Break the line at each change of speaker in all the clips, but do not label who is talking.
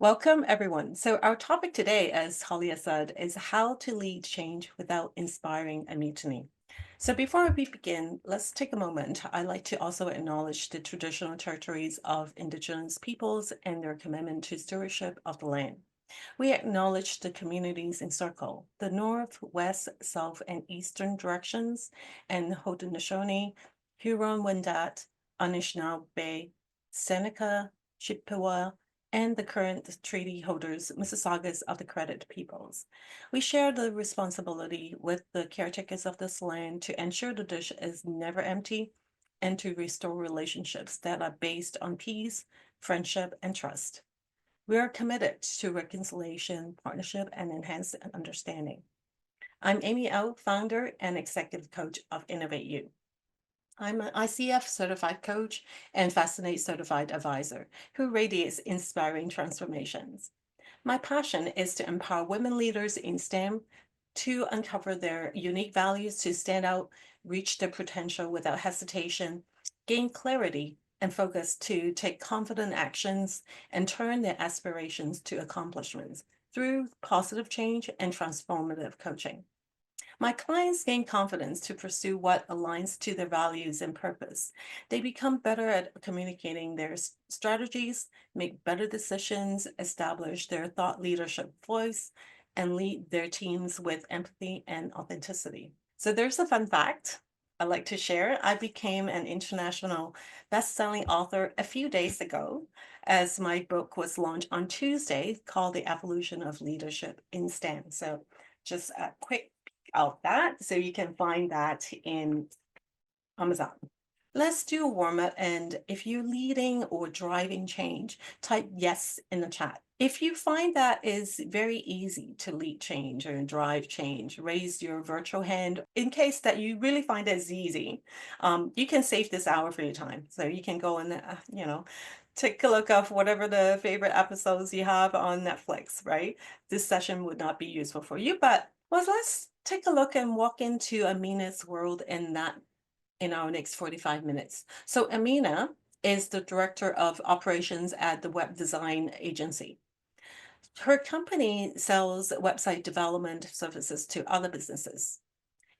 Welcome, everyone. So our topic today, as Talia said, is how to lead change without inspiring a mutiny. So before we begin, let's take a moment. I'd like to also acknowledge the traditional territories of Indigenous peoples and their commitment to stewardship of the land. We acknowledge the communities in circle, the north, west, south, and eastern directions, and Haudenosaunee, Huron-Wendat, Anishinaabe, Seneca, Chippewa, and the current treaty holders, Mississaugas of the Credit Peoples. We share the responsibility with the caretakers of this land to ensure the dish is never empty and to restore relationships that are based on peace, friendship, and trust. We are committed to reconciliation, partnership, and enhanced understanding. I'm Amy Au, founder and executive coach of Innovate You. I'm an ICF certified coach and Fascinate certified advisor who radiates inspiring transformations. My passion is to empower women leaders in STEM to uncover their unique values, to stand out, reach their potential without hesitation, gain clarity and focus to take confident actions and turn their aspirations to accomplishments through positive change and transformative coaching. My clients gain confidence to pursue what aligns to their values and purpose. They become better at communicating their strategies, make better decisions, establish their thought leadership voice, and lead their teams with empathy and authenticity. So there's a fun fact I'd like to share. I became an international best-selling author a few days ago as my book was launched on Tuesday called The Evolution of Leadership in STEM. So just a quick of that. So you can find that in Amazon. Let's do a warm up. And if you're leading or driving change, type yes in the chat. If you find that is very easy to lead change or drive change, raise your virtual hand in case that you really find it easy. You can save this hour for your time. So you can go and, take a look of whatever the favorite episodes you have on Netflix, right? This session would not be useful for you, but well, let's take a look and walk into Amina's world in our next 45 minutes. So Amina is the director of operations at the web design agency. Her company sells website development services to other businesses.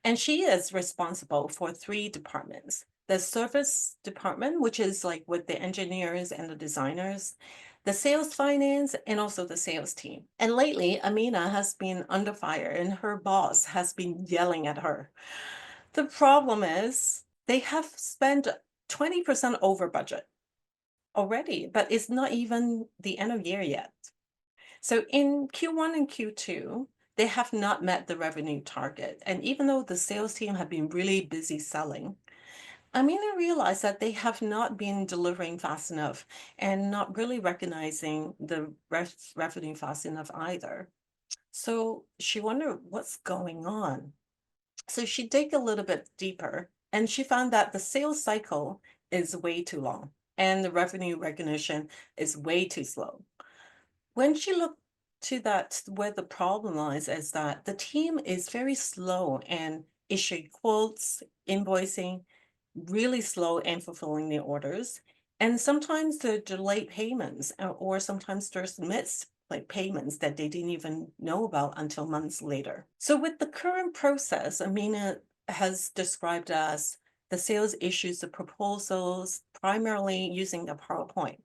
And she is responsible for three departments. The service department, which is like with the engineers and the designers, the sales finance, and also the sales team. And lately, Amina has been under fire and her boss has been yelling at her. The problem is they have spent 20% over budget already, but it's not even the end of year yet. So in Q1 and Q2, they have not met the revenue target. And even though the sales team have been really busy selling, Amina realized that they have not been delivering fast enough and not really recognizing the revenue fast enough either. So she wondered what's going on. So she dug a little bit deeper and she found that the sales cycle is way too long and the revenue recognition is way too slow. When she looked to that, where the problem lies is that the team is very slow and issuing quotes, invoicing, really slow and fulfilling the orders. And sometimes the delayed payments, or sometimes there's missed like payments that they didn't even know about until months later. So with the current process, Amina has described as the sales issues the proposals primarily using a PowerPoint.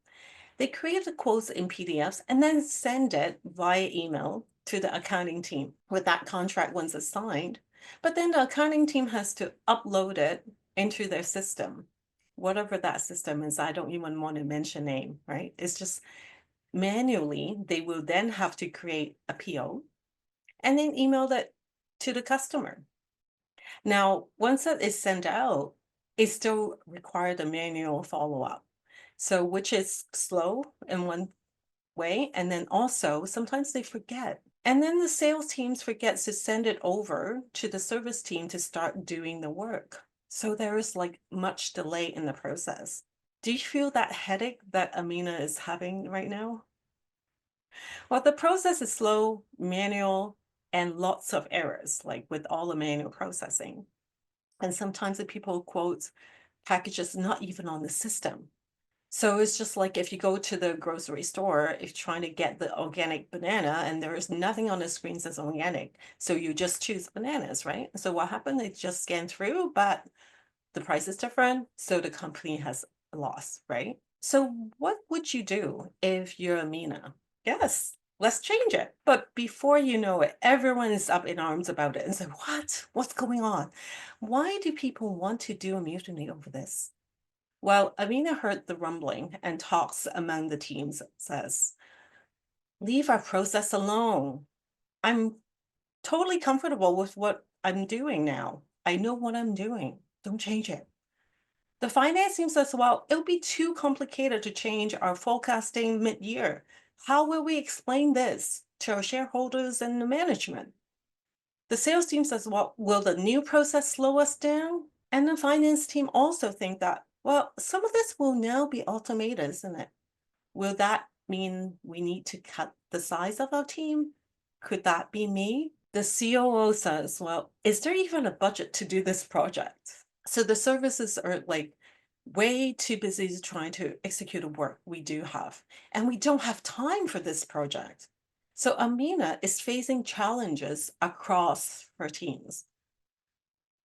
They create the quotes in PDFs and then send it via email to the accounting team with that contract once it's signed. But then the accounting team has to upload it into their system, whatever that system is. I don't even want to mention name, right? It's just manually, they will then have to create a PO and then email that to the customer. Now, once that is sent out, it still requires a manual follow-up. So which is slow in one way. And then also sometimes they forget. And then the sales teams forgets to send it over to the service team to start doing the work. So there is like much delay in the process. Do you feel that headache that Amina is having right now? Well, the process is slow, manual, and lots of errors, like with all the manual processing. And sometimes the people quote packages not even on the system. So it's just like if you go to the grocery store, if you're trying to get the organic banana and there is nothing on the screen that says organic, so you just choose bananas, right? So what happened? They just scan through, but the price is different, so the company has a loss, right? So what would you do if you're Amina? Yes, let's change it. But before you know it, everyone is up in arms about it and say, what? What's going on? Why do people want to do a mutiny over this? Well, Amina heard the rumbling and talks among the teams, says, leave our process alone. I'm totally comfortable with what I'm doing now. I know what I'm doing. Don't change it. The finance team says, well, it'll be too complicated to change our forecasting mid-year. How will we explain this to our shareholders and the management? The sales team says, well, will the new process slow us down? And the finance team also think that, well, some of this will now be automated, isn't it? Will that mean we need to cut the size of our team? Could that be me? The COO says, well, is there even a budget to do this project? So the services are like way too busy trying to execute the work we do have, and we don't have time for this project. So Amina is facing challenges across her teams,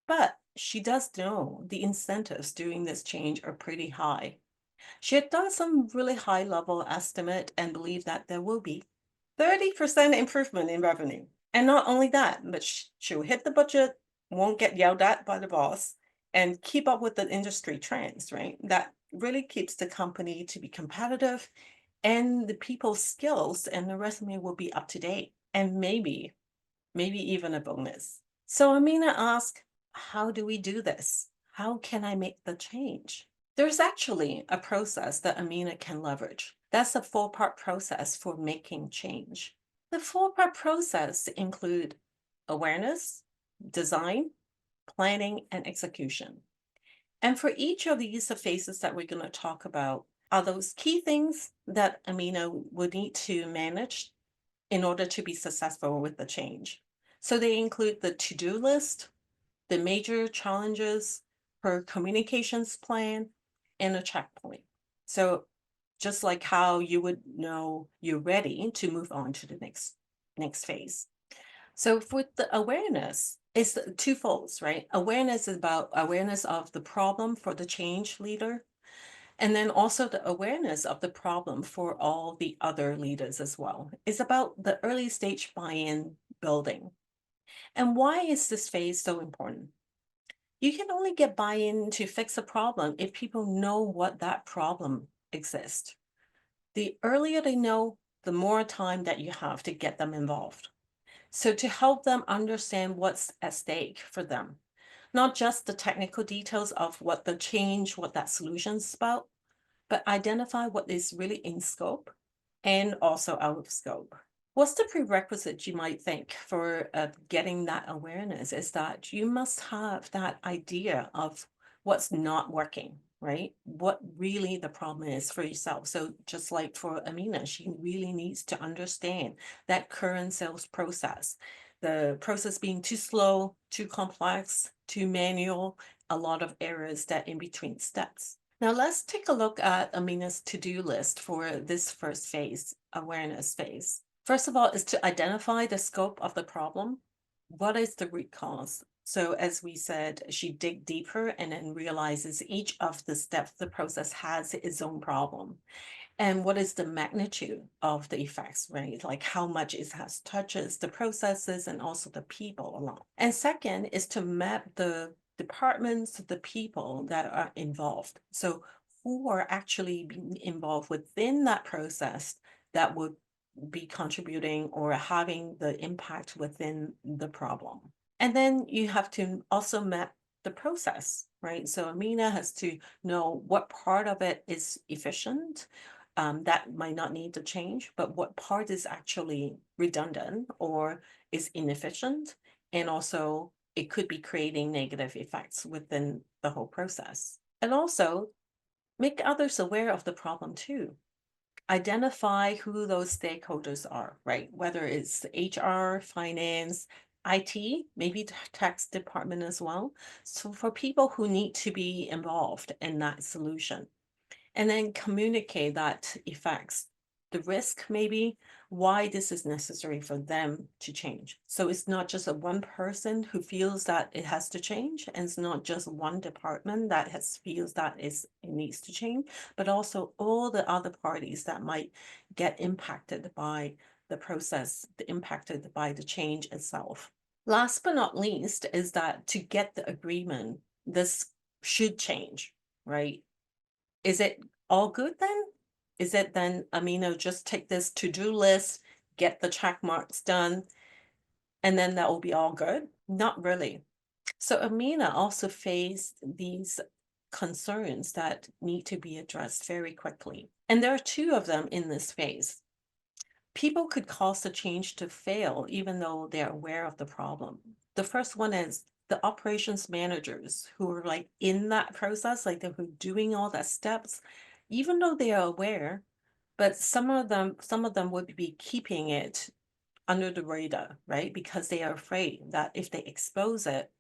but she does know the incentives doing this change are pretty high. She had done some really high level estimate and believed that there will be 30% improvement in revenue. And not only that, but she'll hit the budget, won't get yelled at by the boss, and keep up with the industry trends, right? That really keeps the company to be competitive and the people's skills and the resume will be up to date and maybe even a bonus. So Amina asked, how do we do this? How can I make the change? There's actually a process that Amina can leverage. That's a four-part process for making change. The four-part process include awareness, design, planning, and execution. And for each of these phases that we're going to talk about are those key things that Amina would need to manage in order to be successful with the change. So they include the to-do list, the major challenges, her communications plan, and a checkpoint. So just like how you would know you're ready to move on to the next phase. So for the awareness, it's twofold, right? Awareness is about awareness of the problem for the change leader, and then also the awareness of the problem for all the other leaders as well. It's about the early stage buy-in building. And why is this phase so important? You can only get buy-in to fix a problem if people know what that problem exists. The earlier they know, the more time that you have to get them involved. So to help them understand what's at stake for them, not just the technical details of what the change, what that solution's about, but identify what is really in scope and also out of scope. What's the prerequisite you might think for getting that awareness is that you must have that idea of what's not working, right? What really the problem is for yourself. So just like for Amina, she really needs to understand that current sales process, the process being too slow, too complex, too manual, a lot of errors that in between steps. Now let's take a look at Amina's to-do list for this first phase, awareness phase. First of all, is to identify the scope of the problem. What is the root cause? So as we said, she dig deeper and then realizes each of the steps the process has its own problem. And what is the magnitude of the effects, right? Like how much it has touches the processes and also the people along. And second is to map the departments, the people that are involved. So who are actually being involved within that process that would be contributing or having the impact within the problem. And then you have to also map the process, right? So Amina has to know what part of it is efficient, that might not need to change, but what part is actually redundant or is inefficient. And also it could be creating negative effects within the whole process. And also make others aware of the problem too. Identify who those stakeholders are, right? Whether it's HR, finance, IT, maybe tax department as well. So for people who need to be involved in that solution. and then communicate that effects, the risk maybe, why this is necessary for them to change. So it's not just a one person who feels that it has to change, and it's not just one department that feels that it needs to change, but also all the other parties that might get impacted by the process, impacted by the change itself. Last but not least is that to get the agreement, this should change, right? Is it all good then? Is it then, Amina, just take this to-do list, get the check marks done, and then that will be all good? Not really. So Amina also faced these concerns that need to be addressed very quickly. And there are two of them in this phase. People could cause the change to fail even though they're aware of the problem. The first one is the operations managers who are like in that process, like they're doing all that steps, even though they are aware, but some of them would be keeping it under the radar, right? Because they are afraid that if they expose it,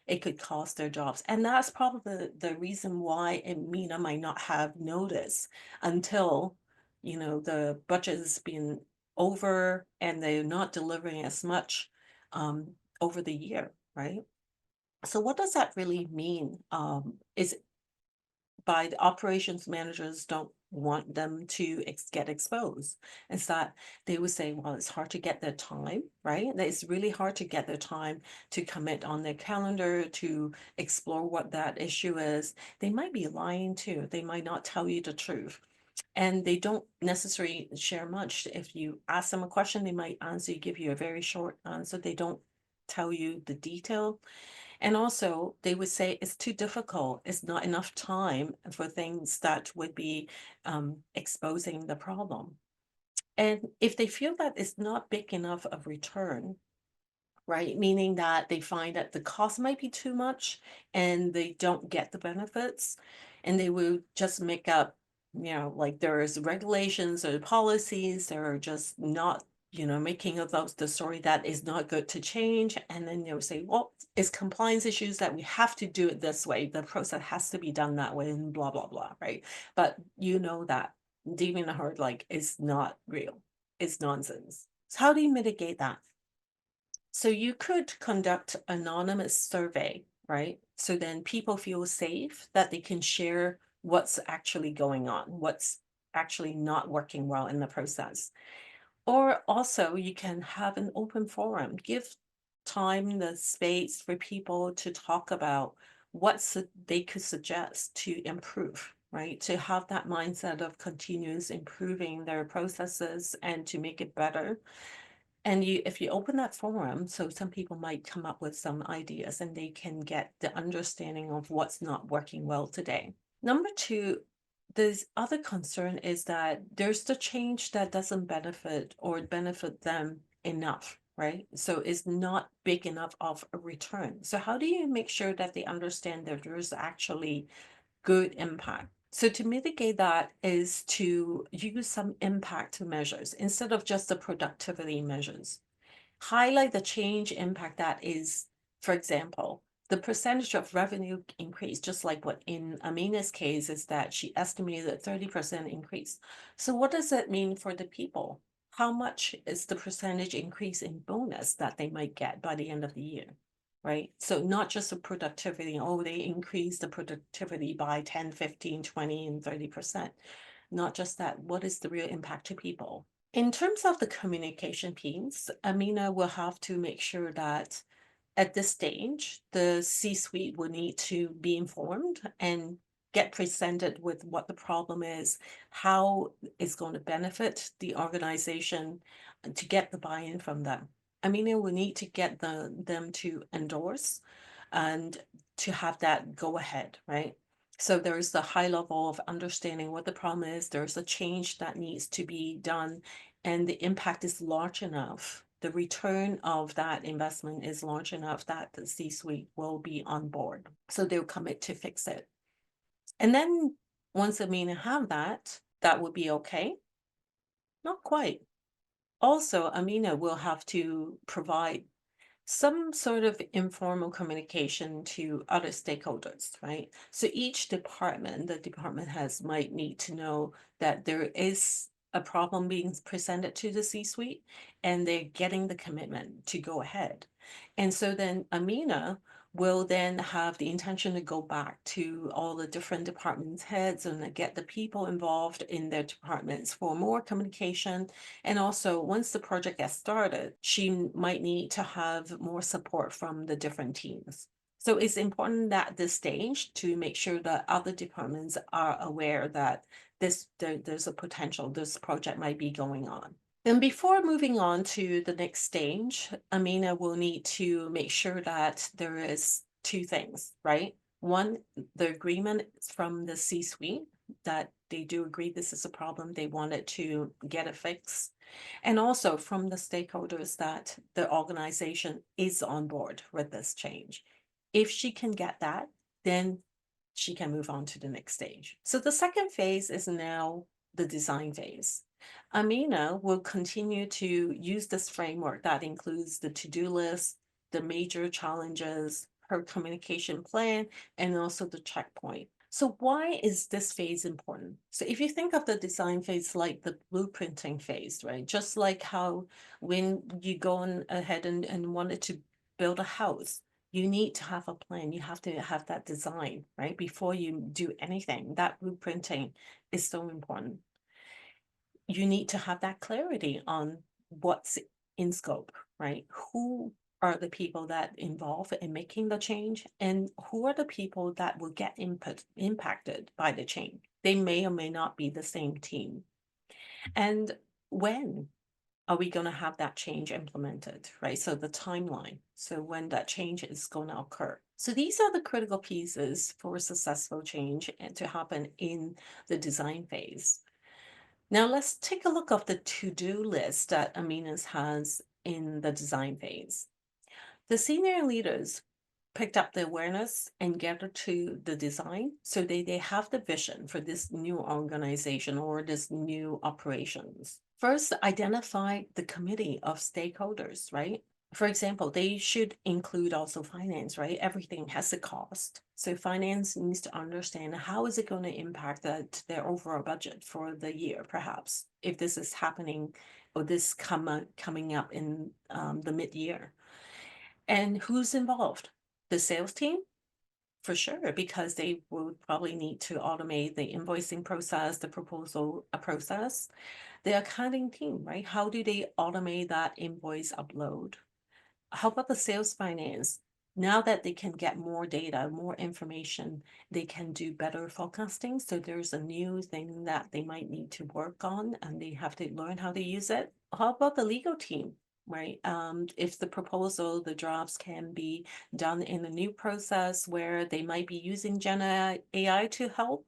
it could cost their jobs. And that's probably the reason why Amina might not have noticed until, the budget has been over and they're not delivering as much um, over the year, right? So what does that really mean? Is by the operations managers don't want them to get exposed. It's that they would say, well, it's hard to get their time, right? That it's really hard to get their time to commit on their calendar to explore what that issue is. They might be lying too. They might not tell you the truth. And they don't necessarily share much. If you ask them a question, they might answer, give you a very short answer. They don't tell you the detail. And also, they would say it's too difficult. It's not enough time for things that would be exposing the problem. And if they feel that it's not big enough of return, right? Meaning that they find that the cost might be too much and they don't get the benefits, and they will just make up, like there's regulations or policies that are just not, making of those the story that is not good to change. And then they'll say, well, it's compliance issues that we have to do it this way. The process has to be done that way and blah, blah, blah, right? But that deep in the heart, like, it's not real. It's nonsense. So how do you mitigate that? So you could conduct anonymous survey, right? So then people feel safe that they can share what's actually going on, what's actually not working well in the process. Or also you can have an open forum, give time, the space for people to talk about what they could suggest to improve, right? To have that mindset of continuous improving their processes and to make it better. And if you open that forum, so some people might come up with some ideas and they can get the understanding of what's not working well today. Number two, the other concern is that there's the change that doesn't benefit them enough, right? So it's not big enough of a return. So how do you make sure that they understand that there's actually good impact? So to mitigate that is to use some impact measures instead of just the productivity measures. Highlight the change impact that is, for example, the percentage of revenue increase, just like what in Amina's case is that she estimated a 30% increase. So what does that mean for the people? How much is the percentage increase in bonus that they might get by the end of the year? Right? So not just the productivity, oh, they increase the productivity by 10, 15, 20, and 30%. Not just that, what is the real impact to people? In terms of the communication piece, Amina will have to make sure that at this stage, the C-suite will need to be informed and get presented with what the problem is, how it's going to benefit the organization, to get the buy-in from them. Amina will need to get them to endorse and to have that go ahead, right? So there's the high level of understanding what the problem is. There's a change that needs to be done, and the impact is large enough. The return of that investment is large enough that the C-suite will be on board. So they'll commit to fix it. And then once Amina have that, that would be okay. Not quite. Also, Amina will have to provide Some sort of informal communication to other stakeholders, right? So each department, the department heads might need to know that there is a problem being presented to the C-suite and they're getting the commitment to go ahead. And so then Amina will then have the intention to go back to all the different department heads and get the people involved in their departments for more communication. And also, once the project gets started, she might need to have more support from the different teams. So it's important at this stage to make sure that other departments are aware that there's a potential this project might be going on. And before moving on to the next stage, Amina will need to make sure that there is two things, right? One, the agreement from the C-suite that they do agree this is a problem, they wanted to get it fixed. And also from the stakeholders that the organization is on board with this change. If she can get that, then she can move on to the next stage. So the second phase is now the design phase. Amina will continue to use this framework that includes the to-do list, the major challenges, her communication plan, and also the checkpoint. So why is this phase important? So if you think of the design phase like the blueprinting phase, right? Just like how when you go on ahead and wanted to build a house, you need to have a plan. You have to have that design, right? Before you do anything, that blueprinting is so important. You need to have that clarity on what's in scope, right? Who are the people that involved in making the change and who are the people that will get impacted by the change? They may or may not be the same team. And when are we going to have that change implemented, right? So the timeline, so when that change is going to occur. So these are the critical pieces for successful change and to happen in the design phase. Now let's take a look of the to-do list that Amina's has in the design phase. The senior leaders picked up the awareness and gathered to the design so they have the vision for this new organization or this new operations. First, identify the committee of stakeholders, right? For example, they should include also finance, right? Everything has a cost. So finance needs to understand how is it going to impact their overall budget for the year, perhaps, if this is happening or this coming up in the mid-year. And who's involved? The sales team? For sure, because they would probably need to automate the invoicing process, the proposal process. The accounting team, right? How do they automate that invoice upload? How about the sales finance? Now that they can get more data, more information, they can do better forecasting. So there's a new thing that they might need to work on and they have to learn how to use it. How about the legal team? Right. If the proposal, the drafts can be done in a new process where they might be using Gen AI to help.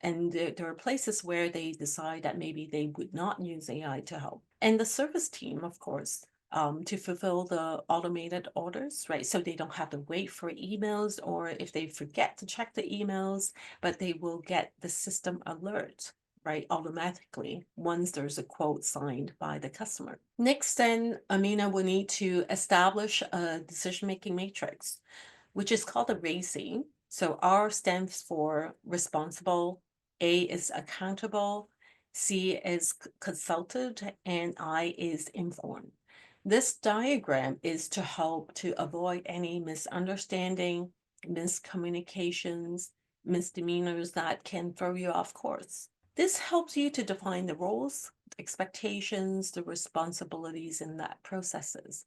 And there are places where they decide that maybe they would not use AI to help. And the service team, of course, to fulfill the automated orders, right? So they don't have to wait for emails or if they forget to check the emails, but they will get the system alert, right, automatically once there's a quote signed by the customer. Next, then Amina will need to establish a decision-making matrix, which is called a RACI. So R stands for responsible, A is accountable, C is consulted, and I is informed. This diagram is to help to avoid any misunderstanding, miscommunications, misdemeanors that can throw you off course. This helps you to define the roles, expectations, the responsibilities in that processes.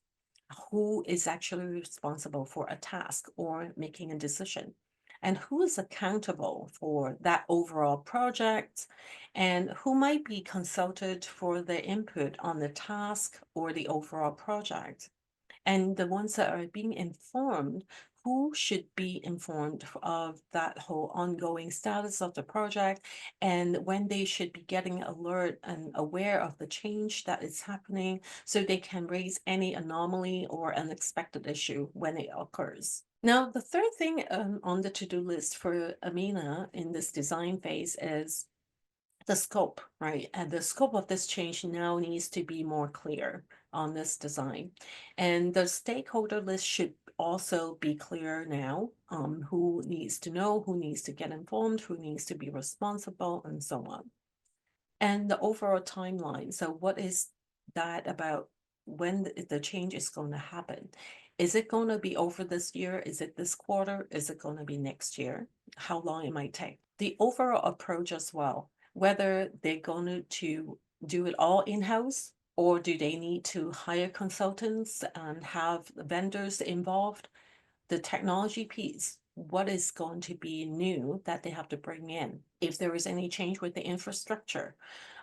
Who is actually responsible for a task or making a decision? And who is accountable for that overall project? And who might be consulted for the input on the task or the overall project? And the ones that are being informed, who should be informed of that whole ongoing status of the project and when they should be getting alert and aware of the change that is happening so they can raise any anomaly or unexpected issue when it occurs. Now, the third thing on the to-do list for Amina in this design phase is the scope, right? And the scope of this change now needs to be more clear. on this design. And the stakeholder list should also be clear now, who needs to know, who needs to get informed, who needs to be responsible, and so on. And the overall timeline. So what is that about when the change is going to happen? Is it going to be over this year? Is it this quarter? Is it going to be next year? How long it might take? The overall approach as well, whether they're going to do it all in-house or do they need to hire consultants and have vendors involved? The technology piece, what is going to be new that they have to bring in? If there is any change with the infrastructure,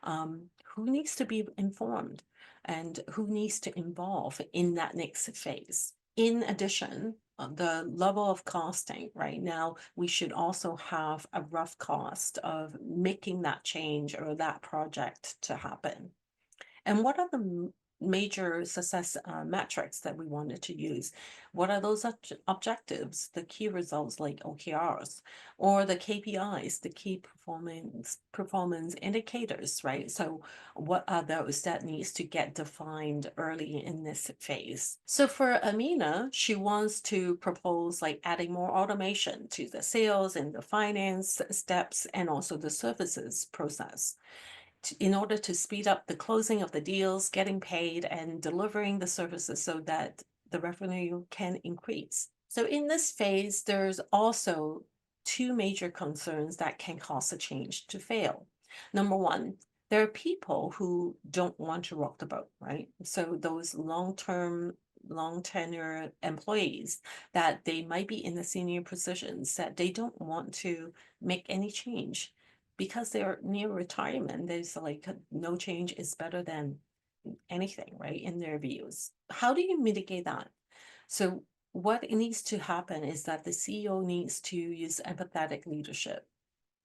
who needs to be informed and who needs to involve in that next phase? In addition, the level of costing right now, we should also have a rough cost of making that change or that project to happen. And what are the major success metrics that we wanted to use? What are those objectives, the key results like OKRs, or the KPIs, the key performance indicators, right? So what are those that needs to get defined early in this phase? So for Amina, she wants to propose like adding more automation to the sales and the finance steps and also the services process in order to speed up the closing of the deals, getting paid, and delivering the services so that the revenue can increase. So in this phase, there's also two major concerns that can cause a change to fail. Number one, there are people who don't want to rock the boat, right? So those long-term, long tenure employees that they might be in the senior positions that they don't want to make any change because they're near retirement. There's like no change is better than anything, right? In their views. How do you mitigate that? So what needs to happen is that the CEO needs to use empathetic leadership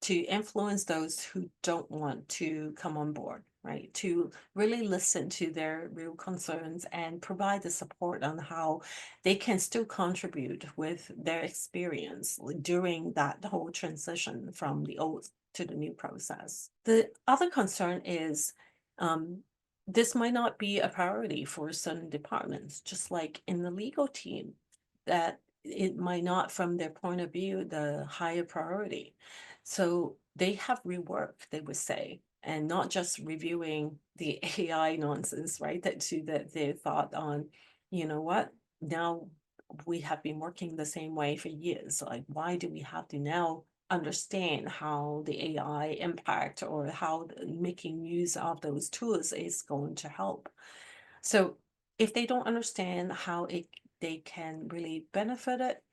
to influence those who don't want to come on board, right? To really listen to their real concerns and provide the support on how they can still contribute with their experience during that whole transition from the old to the new process. The other concern is this might not be a priority for certain departments, just like in the legal team, that it might not, from their point of view, the higher priority. So they have reworked, they would say, and not just reviewing the AI nonsense, right? That they thought on, you know what, now we have been working the same way for years. Like, why do we have to now understand how the AI impact or how making use of those tools is going to help? So if they don't understand how they can really benefit it,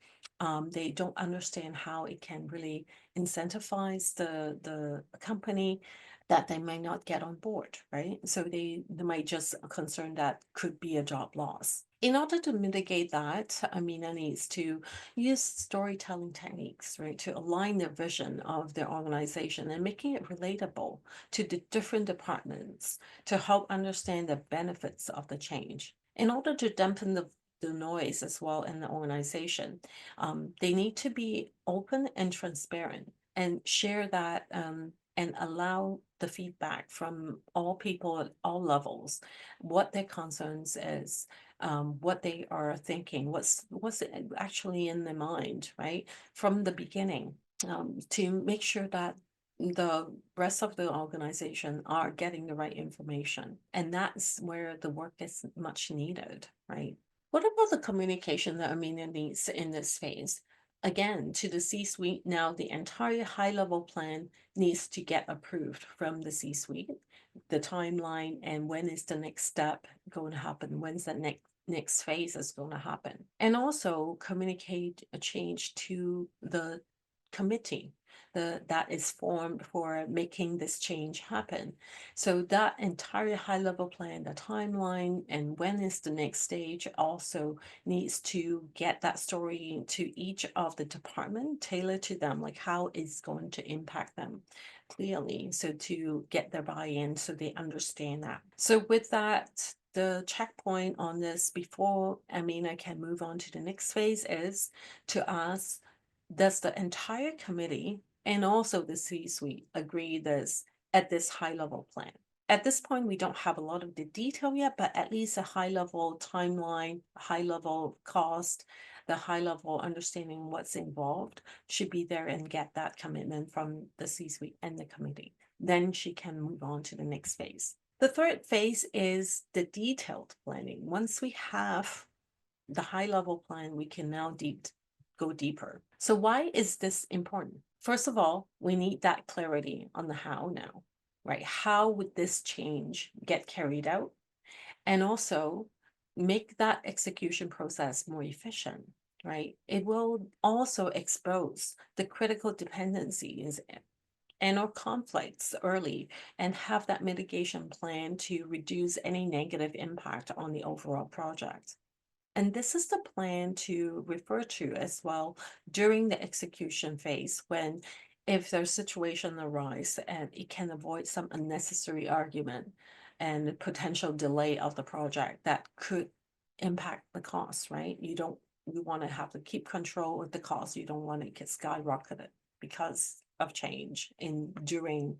they don't understand how it can really incentivize the company, that they may not get on board, right? So they might just concern that could be a job loss. In order to mitigate that, Amina needs to use storytelling techniques, right, to align their vision of their organization and making it relatable to the different departments to help understand the benefits of the change. In order to dampen the noise as well in the organization, they need to be open and transparent and share that and allow the feedback from all people at all levels, what their concerns is, what they are thinking, what's actually in their mind, right, from the beginning, to make sure that the rest of the organization are getting the right information. And that's where the work is much needed, right? What about the communication that Amina needs in this phase? Again, to the C-suite, now the entire high-level plan needs to get approved from the C-suite, the timeline, and when is the next step going to happen? When's the next phase is going to happen? And also communicate a change to the committee that is formed for making this change happen. So that entire high level plan, the timeline, and when is the next stage also needs to get that story to each of the department, tailored to them, like how it's going to impact them clearly. So to get their buy-in so they understand that. So with that, the checkpoint on this before Amina can move on to the next phase is to ask, does the entire committee and also the C-suite agree this at this high level plan? At this point, we don't have a lot of the detail yet, but at least a high level timeline, high level cost, the high level understanding what's involved should be there and get that commitment from the C-suite and the committee. Then she can move on to the next phase. The third phase is the detailed planning. Once we have the high level plan, we can now go deeper. So why is this important? First of all, we need that clarity on the how now, right? How would this change get carried out? And also make that execution process more efficient, right? It will also expose the critical dependencies and or conflicts early and have that mitigation plan to reduce any negative impact on the overall project. And this is the plan to refer to as well during the execution phase when if there's situation arise and it can avoid some unnecessary argument and potential delay of the project that could impact the cost, right? You want to have to keep control of the cost. You don't want to get skyrocketed because of change in during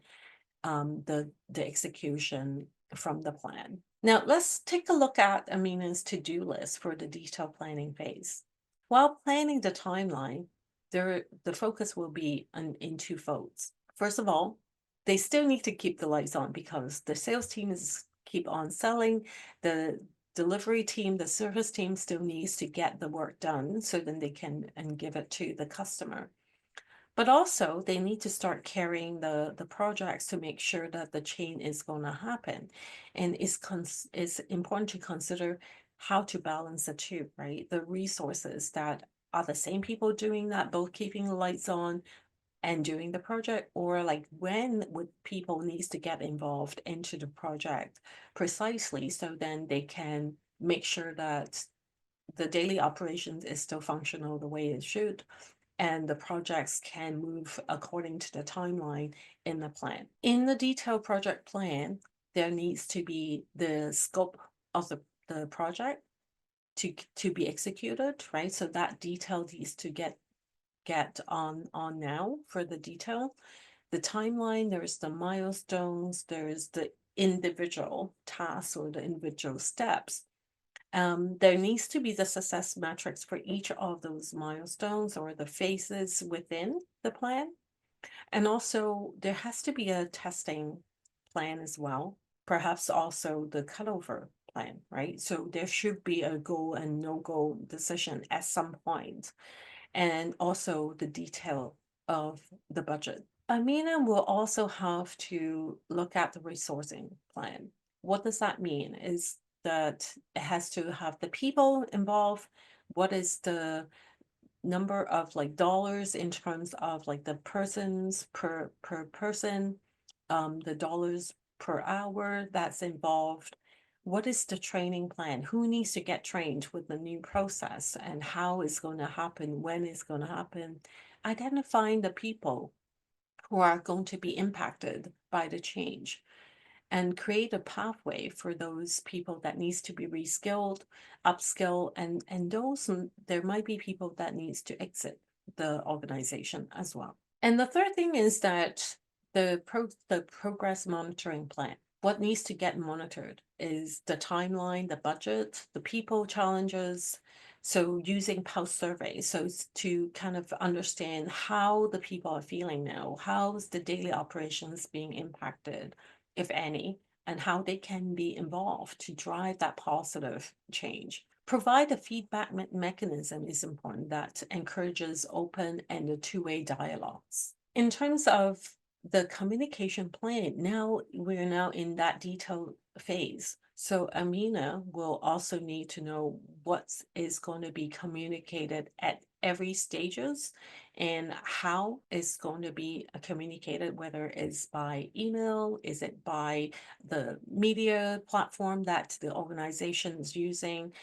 the execution from the plan. Now let's take a look at Amina's to-do list for the detailed planning phase. While planning the timeline, the focus will be in two folds. First of all, they still need to keep the lights on because the sales team is keep on selling. The delivery team, the service team still needs to get the work done so then they can and give it to the customer. But also they need to start carrying the projects to make sure that the chain is going to happen. And it's important to consider how to balance the two, right? The resources that are the same people doing that, both keeping the lights on and doing the project, or like when would people needs to get involved into the project precisely so then they can make sure that the daily operations is still functional the way it should and the projects can move according to the timeline in the plan. In the detailed project plan, there needs to be the scope of the project to be executed, right? So that detail needs to get on now for the detail. The timeline, there's the milestones, there's the individual tasks or the individual steps. There needs to be the success metrics for each of those milestones or the phases within the plan. And also there has to be a testing plan as well, perhaps also the cutover plan, right? So there should be a go and no go decision at some point, and also the detail of the budget. Amina will also have to look at the resourcing plan. What does that mean? Is that it has to have the people involved. What is the number of like dollars in terms of like the persons per person, the dollars per hour that's involved? What is the training plan? Who needs to get trained with the new process and how it's going to happen, when it's going to happen? Identifying the people who are going to be impacted by the change and create a pathway for those people that needs to be reskilled, upskill, and those there might be people that needs to exit the organization as well. And the third thing is that the progress monitoring plan. What needs to get monitored is the timeline, the budget, the people challenges. So using pulse surveys, so to kind of understand how the people are feeling now, how's the daily operations being impacted, if any, and how they can be involved to drive that positive change. Provide a feedback mechanism is important that encourages open and two-way dialogues. In terms of the communication plan, now we're now in that detailed phase. So Amina will also need to know what is going to be communicated at every stages and how it's going to be communicated, whether it's by email, is it by the media platform that the organization is using,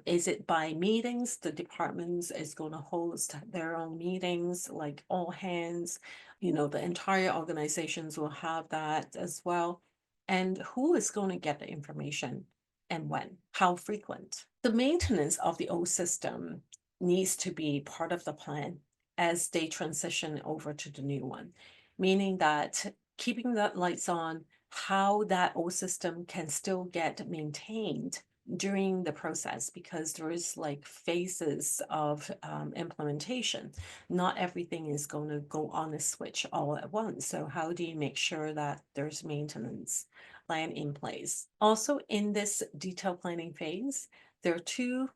is it by meetings? The departments is going to host their own meetings, like all hands, the entire organizations will have that as well. And who is going to get the information and when, how frequent? The maintenance of the old system needs to be part of the plan as they transition over to the new one, meaning that keeping the lights on, how that old system can still get maintained during the process, because there is like phases of implementation. Not everything is going to go on a switch all at once. So how do you make sure that there's maintenance plan in place? Also, in this detailed planning phase, there are two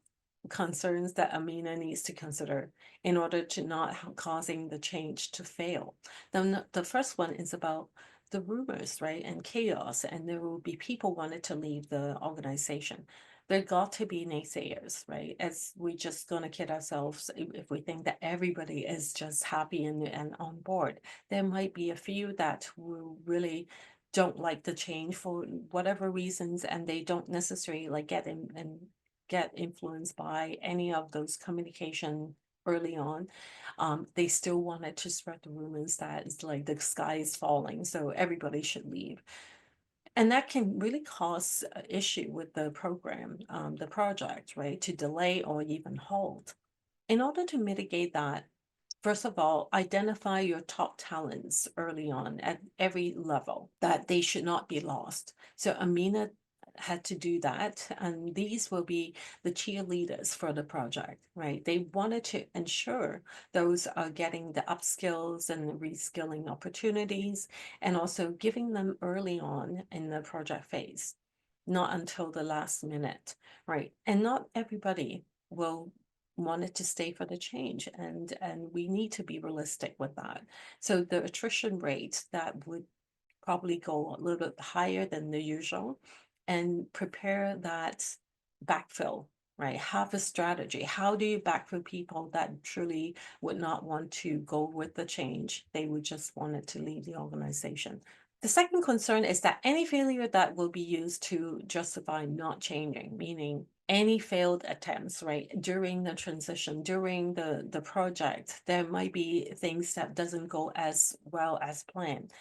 concerns that Amina needs to consider in order to not causing the change to fail. Then the first one is about the rumors, right, and chaos, and there will be people wanted to leave the organization. There got to be naysayers, right? As we just gonna kid ourselves if we think that everybody is just happy and on board. There might be a few that will really don't like the change for whatever reasons, and they don't necessarily like get in and get influenced by any of those communication early on. They still wanted to spread the rumors that it's like the sky is falling, so everybody should leave. And that can really cause an issue with the program, the project, right, to delay or even halt. In order to mitigate that, first of all, identify your top talents early on at every level, that they should not be lost. So Amina had to do that, and these will be the cheerleaders for the project, right? They wanted to ensure those are getting the upskills and the reskilling opportunities, and also giving them early on in the project phase, not until the last minute, right? And not everybody will wanted to stay for the change, and we need to be realistic with that. So the attrition rate that would probably go a little bit higher than the usual, and prepare that backfill, right? Have a strategy. How do you backfill people that truly would not want to go with the change? They would just want it to leave the organization. The second concern is that any failure that will be used to justify not changing, meaning any failed attempts, right, during the transition, during the project, there might be things that doesn't go as well as planned.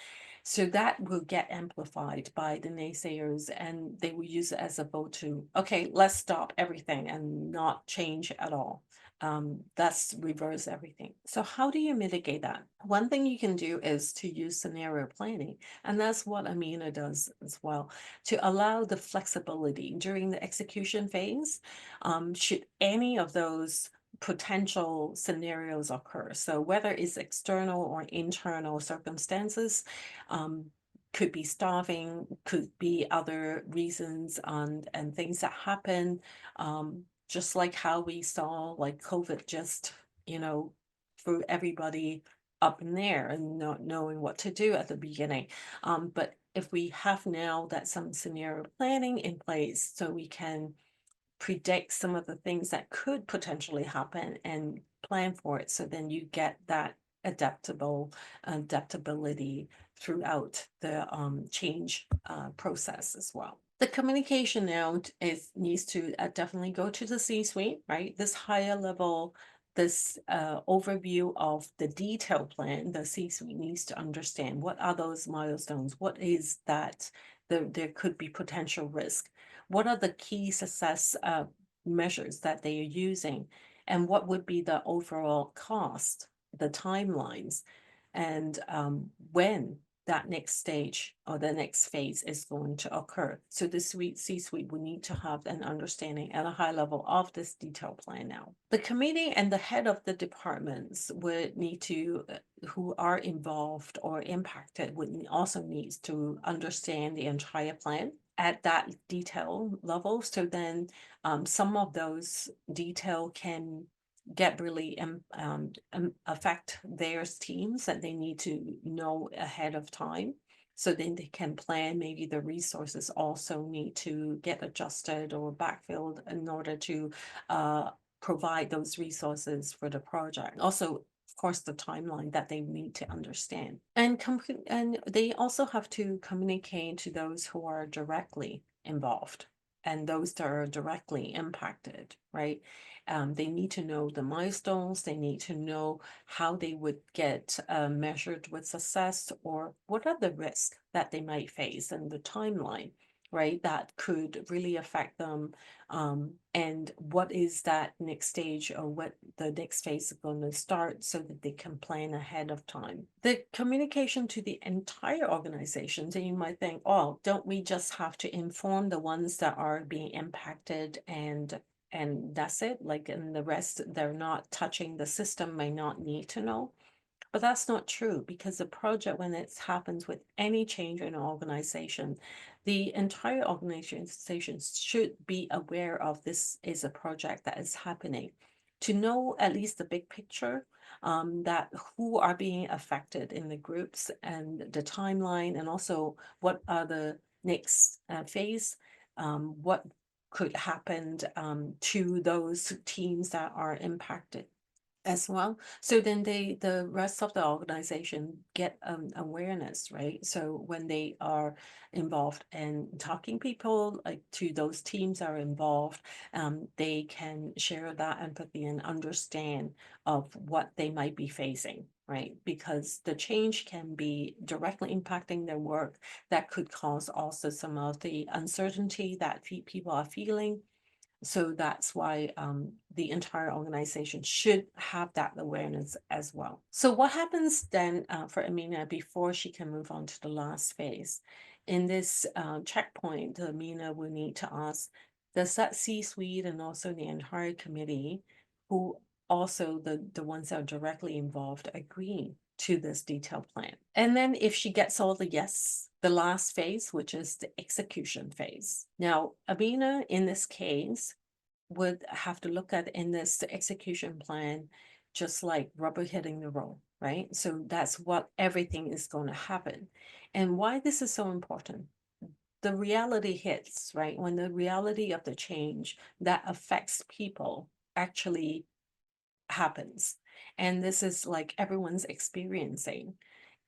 So that will get amplified by the naysayers, and they will use it as a vote to, okay, let's stop everything and not change at all. That's reverse everything. So how do you mitigate that? One thing you can do is to use scenario planning, and that's what Amina does as well, to allow the flexibility during the execution phase. Should any of those potential scenarios occur, so whether it's external or internal circumstances, um, could be starving, could be other reasons, and things that happen, just like how we saw like COVID just, you know, threw everybody up in there and not knowing what to do at the beginning. But if we have now that some scenario planning in place, so we can predict some of the things that could potentially happen and plan for it, so then you get that adaptability throughout the change process as well. The communication now is needs to definitely go to the C-suite, right? This higher level, this overview of the detailed plan, the C-suite needs to understand what are those milestones, what is that there could be potential risk, what are the key success measures that they are using, and what would be the overall cost, the timelines, and when that next stage or the next phase is going to occur. So the C-suite would need to have an understanding at a high level of this detailed plan now. The committee and the head of the departments would need to, who are involved or impacted, would also needs to understand the entire plan at that detail level. So then some of those detail can get really affect their teams that they need to know ahead of time. So then they can plan, maybe the resources also need to get adjusted or backfilled in order to provide those resources for the project. Also, of course, the timeline that they need to understand. And they also have to communicate to those who are directly involved and those that are directly impacted, right? They need to know the milestones, they need to know how they would get measured with success, or what are the risks that they might face and the timeline, right, that could really affect them, and what is that next stage or what the next phase is going to start so that they can plan ahead of time. The communication to the entire organization, so you might think, oh, don't we just have to inform the ones that are being impacted and that's it, like, and the rest, they're not touching the system, may not need to know. But that's not true, because the project, when it happens with any change in an organization, the entire organization should be aware of this is a project that is happening, to know at least the big picture, that who are being affected in the groups and the timeline, and also what are the next phase, what could happen to those teams that are impacted as well. So then the rest of the organization get awareness, right? So when they are involved in talking people, like to those teams are involved, they can share that empathy and understand of what they might be facing, right? Because the change can be directly impacting their work. That could cause also some of the uncertainty that people are feeling. So that's why the entire organization should have that awareness as well. So what happens then for Amina before she can move on to the last phase? In this checkpoint, Amina will need to ask, does that C-suite and also the entire committee, who also the ones that are directly involved, agree to this detailed plan? And then if she gets all the yes, the last phase, which is the execution phase. Now, Amina, in this case, would have to look at in this execution plan, just like rubber hitting the road, right? So that's what everything is going to happen. And why this is so important. The reality hits, right? When the reality of the change that affects people actually happens. And this is like everyone's experiencing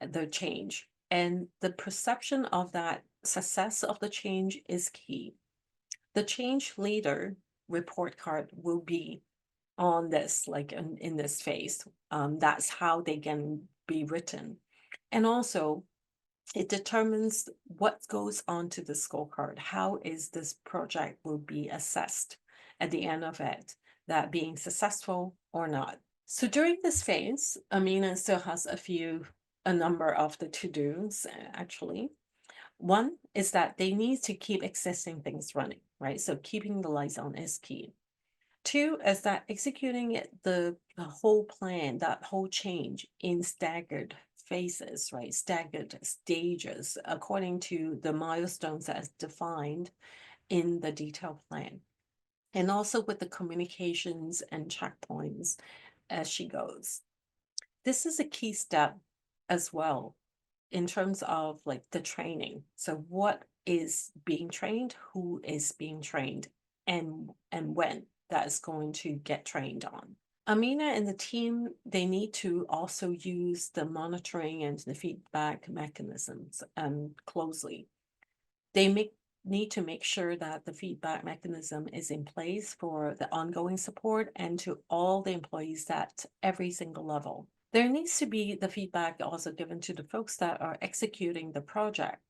the change. And the perception of that success of the change is key. The change leader report card will be on this, like in this phase. That's how they can be written. And also, it determines what goes onto the scorecard. How is this project will be assessed at the end of it, that being successful or not. So during this phase, Amina still has a number of the to-dos actually. One is that they need to keep existing things running, right? So keeping the lights on is key. Two is that executing the whole plan, that whole change in staggered phases, right? Staggered stages according to the milestones as defined in the detailed plan. And also with the communications and checkpoints as she goes. This is a key step as well in terms of like the training. So what is being trained, who is being trained, and when that is going to get trained on. Amina and the team, they need to also use the monitoring and the feedback mechanisms closely. They need to make sure that the feedback mechanism is in place for the ongoing support and to all the employees at every single level. There needs to be the feedback also given to the folks that are executing the project,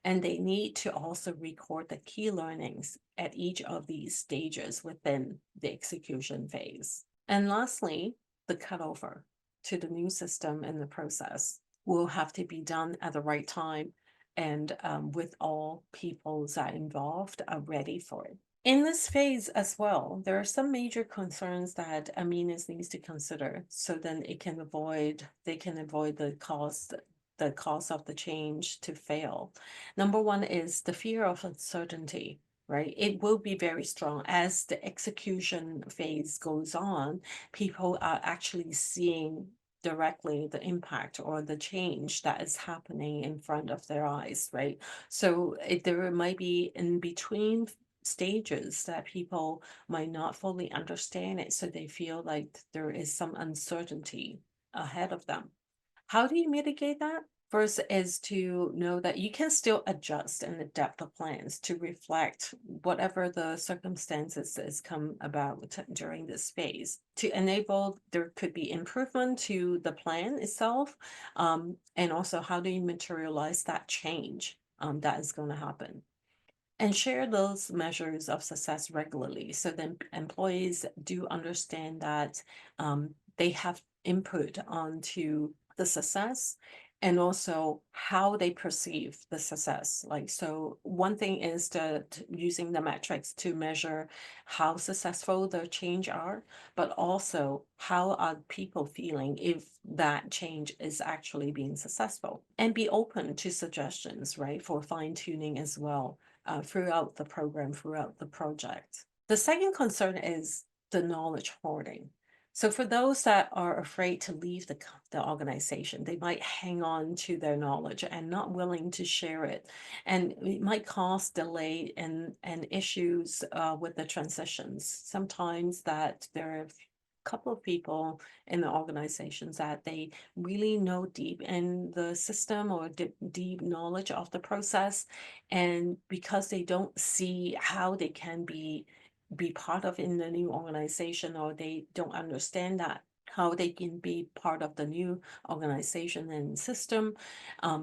and they need to also record the key learnings at each of these stages within the execution phase. And lastly, the cutover to the new system and the process will have to be done at the right time and with all people that are involved are ready for it. In this phase as well, there are some major concerns that Amina needs to consider, so then they can avoid the cost of the change to fail. Number one is the fear of uncertainty, right? It will be very strong as the execution phase goes on. People are actually seeing directly the impact or the change that is happening in front of their eyes, right? So there might be in between stages that people might not fully understand it, so they feel like there is some uncertainty ahead of them. How do you mitigate that? First is to know that you can still adjust and adapt the plans to reflect whatever the circumstances has come about during this phase. To enable, there could be improvement to the plan itself, and also how do you materialize that change that is going to happen. and share those measures of success regularly. So then employees do understand that they have input onto the success and also how they perceive the success. Like, so one thing is using the metrics to measure how successful the change are, but also how are people feeling if that change is actually being successful, and be open to suggestions, right, for fine tuning as well throughout the program, throughout the project. The second concern is the knowledge hoarding. So for those that are afraid to leave the organization, they might hang on to their knowledge and not willing to share it. And it might cause delay and issues with the transitions. Sometimes that there are a couple of people in the organizations that they really know deep in the system or deep knowledge of the process, and because they don't see how they can be part of in the new organization, or they don't understand that how they can be part of the new organization and system,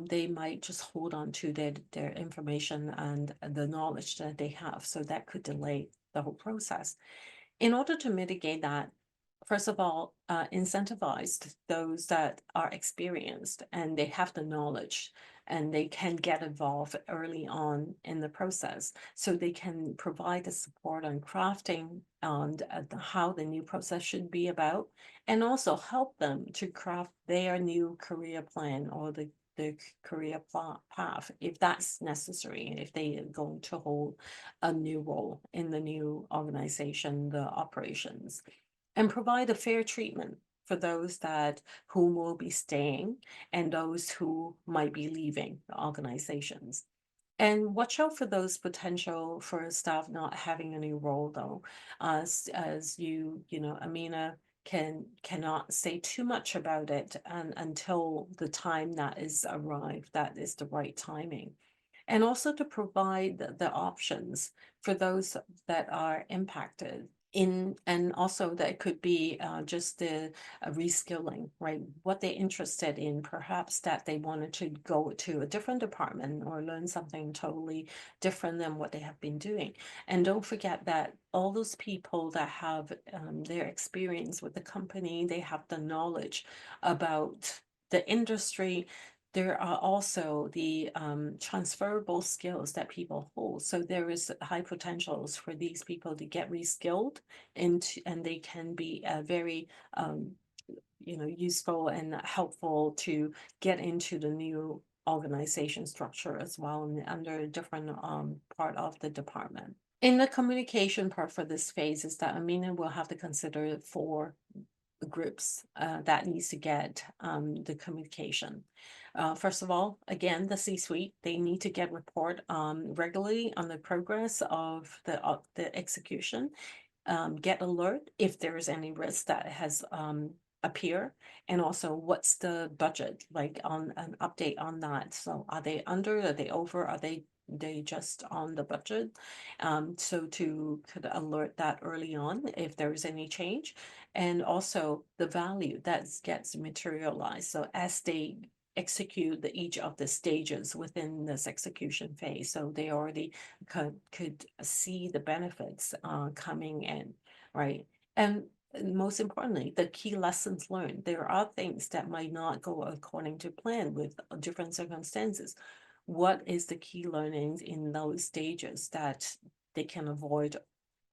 they might just hold on to their information and the knowledge that they have. So that could delay the whole process. In order to mitigate that, first of all, incentivize those that are experienced and they have the knowledge and they can get involved early on in the process, so they can provide the support on crafting and how the new process should be about, and also help them to craft their new career plan or the career path if that's necessary, if they are going to hold a new role in the new organization, the operations, and provide a fair treatment for those that who will be staying and those who might be leaving the organizations. And watch out for those potential for staff not having a new role, though, as you know, Amina cannot say too much about it until the time that is arrived, that is the right timing, and also to provide the options for those that are impacted in, and also that could be just the reskilling, right? What they're interested in, perhaps that they wanted to go to a different department or learn something totally different than what they have been doing. And don't forget that all those people that have their experience with the company, they have the knowledge about the industry. There are also the transferable skills that people hold. So there is high potentials for these people to get reskilled into, and they can be very useful and helpful to get into the new organization structure as well, and under a different part of the department. In the communication part for this phase is that Amina will have to consider for groups that needs to get the communication. First of all, again, the C-suite, they need to get report regularly on the progress of the execution, get alert if there is any risk that has appear, and also what's the budget, like on an update on that. So are they under, are they over, are they just on the budget? So to could alert that early on if there is any change, and also the value that gets materialized. So as they execute each of the stages within this execution phase, so they already could see the benefits coming in, right? And most importantly, the key lessons learned. There are things that might not go according to plan with different circumstances. What is the key learnings in those stages that they can avoid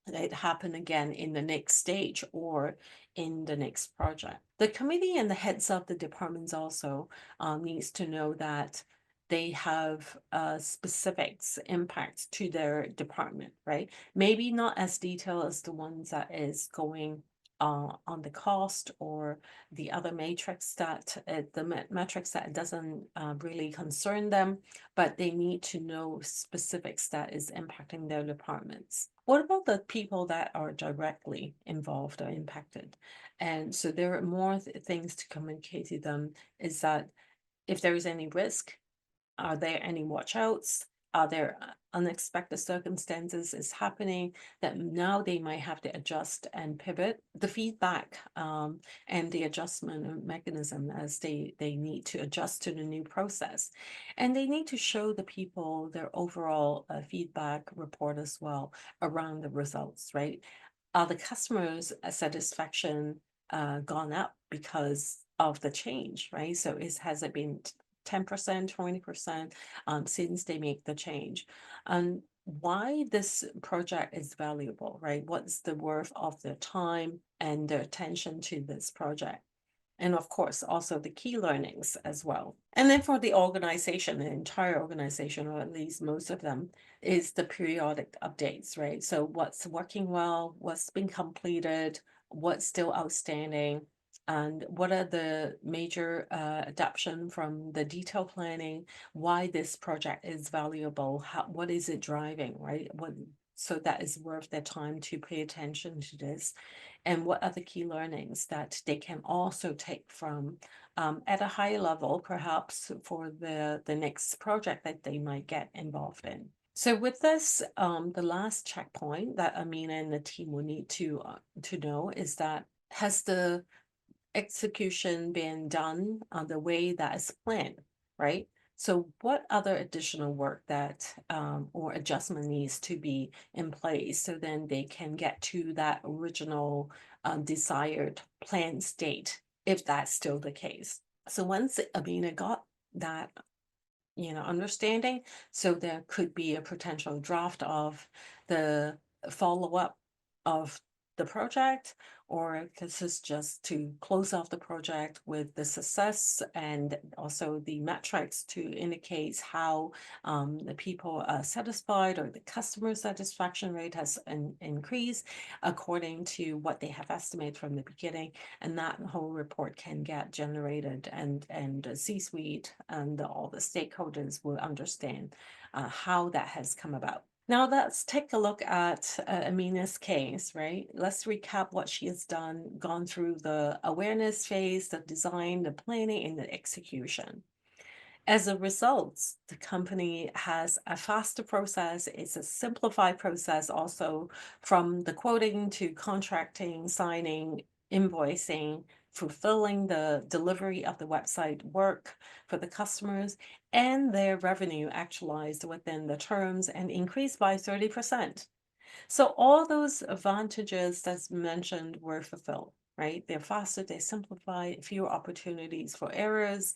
that happen again in the next stage or in the next project? The committee and the heads of the departments also needs to know that they have specifics impacts to their department, right? Maybe not as detailed as the ones that is going on the cost or the other matrix that the metrics that doesn't really concern them, but they need to know specifics that is impacting their departments. What about the people that are directly involved or impacted? And so there are more things to communicate to them, is that if there is any risk, are there any watch outs? Are there unexpected circumstances is happening that now they might have to adjust and pivot the feedback and the adjustment mechanism as they need to adjust to the new process. And they need to show the people their overall feedback report as well around the results, right? Are the customers' satisfaction gone up because of the change, right? So has it been 10%, 20% since they make the change? And why this project is valuable, right? What's the worth of their time and their attention to this project? And of course, also the key learnings as well. And then for the organization, the entire organization, or at least most of them, is the periodic updates, right? So what's working well, what's been completed, what's still outstanding, and what are the major adaptation from the detail planning, why this project is valuable, what is it driving, right? So that is worth their time to pay attention to this, and what are the key learnings that they can also take from at a higher level, perhaps for the next project that they might get involved in. So with this, the last checkpoint that Amina and the team will need to know is that, has the execution been done the way that is planned, right? So what other additional work that or adjustment needs to be in place so then they can get to that original desired planned state, if that's still the case. So once Amina got that understanding, so there could be a potential draft of the follow-up of the project, or this is just to close off the project with the success and also the metrics to indicate how the people are satisfied, or the customer satisfaction rate has increased according to what they have estimated from the beginning. And that whole report can get generated, and the C-suite and all the stakeholders will understand how that has come about. Now let's take a look at Amina's case, right? Let's recap what she has gone through the awareness phase, the design, the planning, and the execution. As a result, the company has a faster process. It's a simplified process also, from the quoting to contracting, signing, invoicing, fulfilling the delivery of the website work for the customers, and their revenue actualized within the terms and increased by 30%. So all those advantages that's mentioned were fulfilled, right? They're faster, they simplify, fewer opportunities for errors,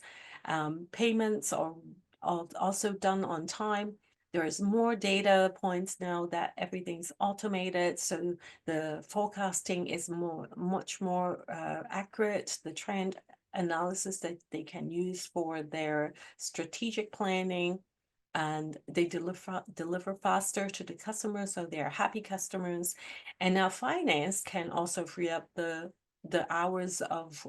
payments are also done on time. There is more data points now that everything's automated, so the forecasting is much more accurate. The trend analysis that they can use for their strategic planning, and they deliver faster to the customers, so they're happy customers. And now finance can also free up the hours of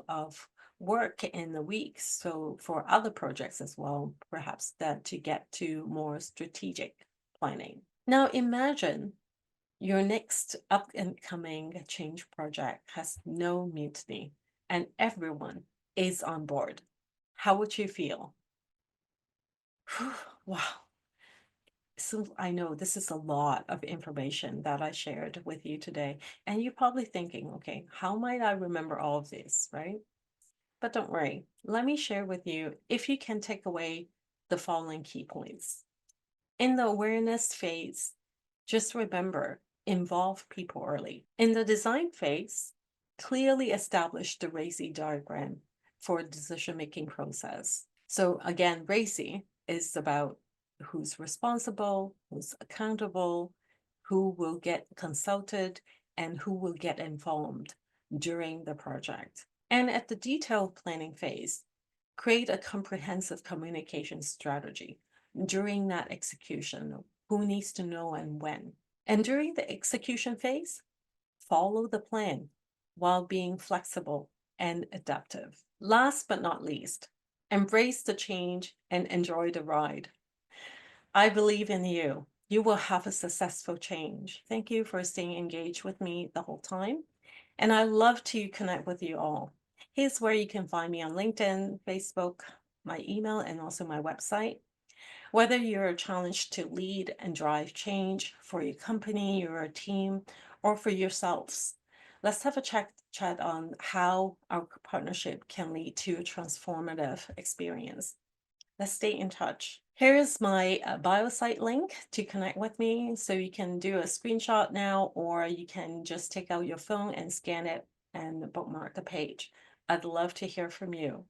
work in the week, so for other projects as well, perhaps that to get to more strategic planning. Now imagine your next up and coming change project has no mutiny and everyone is on board. How would you feel? Wow. So I know this is a lot of information that I shared with you today, and you're probably thinking, okay, how might I remember all of this, right? But don't worry, let me share with you if you can take away the following key points. In the awareness phase, just remember, involve people early. In the design phase, clearly establish the RACI diagram for decision-making process. So again, RACI is about who's responsible, who's accountable, who will get consulted, and who will get informed during the project. And at the detailed planning phase, create a comprehensive communication strategy during that execution. Who needs to know and when? And during the execution phase, follow the plan while being flexible and adaptive. Last but not least, embrace the change and enjoy the ride. I believe in you. You will have a successful change. Thank you for staying engaged with me the whole time. And I love to connect with you all. Here's where you can find me on LinkedIn, Facebook, my email, and also my website. Whether you're challenged to lead and drive change for your company, your team, or for yourselves, let's have a chat on how our partnership can lead to a transformative experience. Let's stay in touch. Here is my bio site link to connect with me. So you can do a screenshot now, or you can just take out your phone and scan it and bookmark the page. I'd love to hear from you.